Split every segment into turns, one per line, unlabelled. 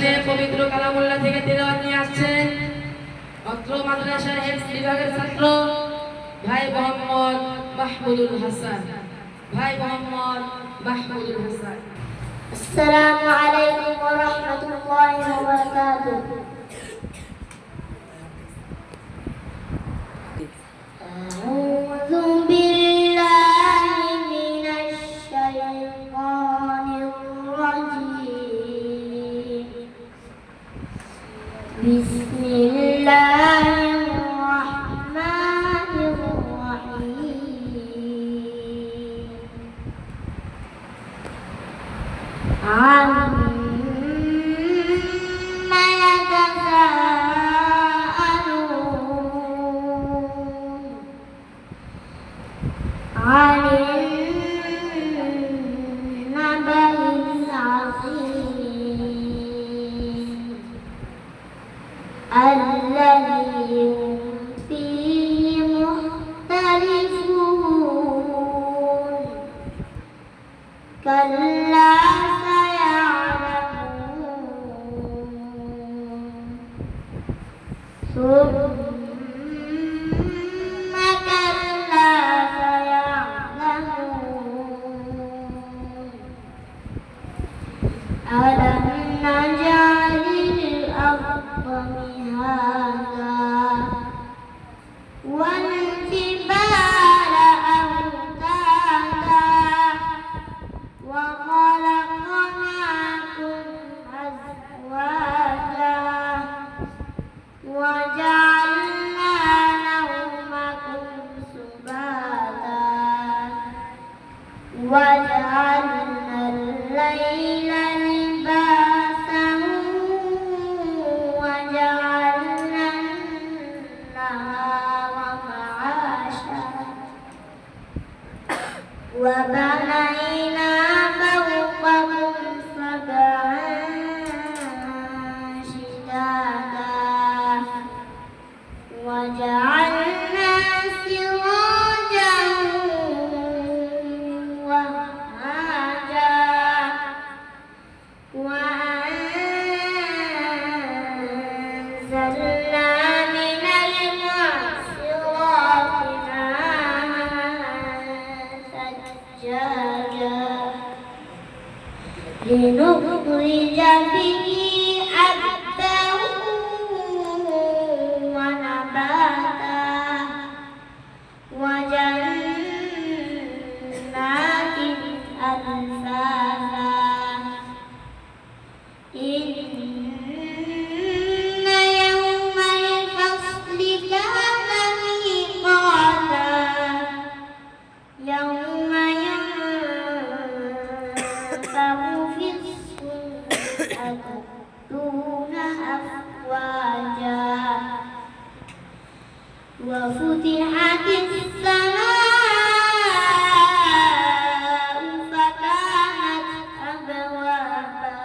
আসলে পবিত্র কালামুল্লাহ থেকে তেলাওয়াত নিয়ে আসছেন অত্র মাদ্রাসার হেফজ বিভাগের ছাত্র ভাই মোহাম্মদ মাহমুদুল হাসান। ভাই মোহাম্মদ মাহমুদুল হাসান।
আসসালামু আলাইকুম ওয়া রাহমাতুল্লাহি ওয়া বারাকাতুহু। أعوذ بالله من الشيطان الرجيم. بسم الله الرحمن الرحيم. عما يتساءلون عن النبأ العظيم الذي هم فيه مختلفون. كلا سيعلمون ثم كلا سيعلمون ألم نجعل الأرض مهادا والجبال أوتادا وخلقناكم أزواجا وجعلنا نومكم سباتا وجعلنا الليل لباسا وجعلنا النهار معاشا وبنينا فوقكم سبعا شدادا وجعلنا سراجا وهاجا وأنزلنا من المعصرات ماء ثجاجا لنخرج به حبا ونباتا وجنات ألفافا إن يوم الفصل كان ميقاتا يوم ينفخ في الصور فتأتون أفواجا وفتحت السماء فكانت أبوابا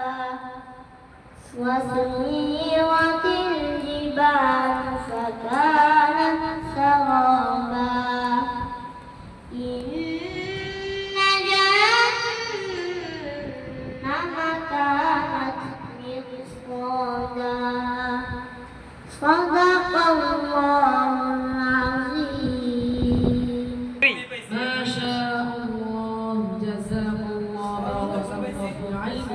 وسيرت الجبال فكانت سرابا إن جهنم كانت مرصادا. صدق الله العظيم.
ما شاء الله جزاكم الله بارك الله في العلم.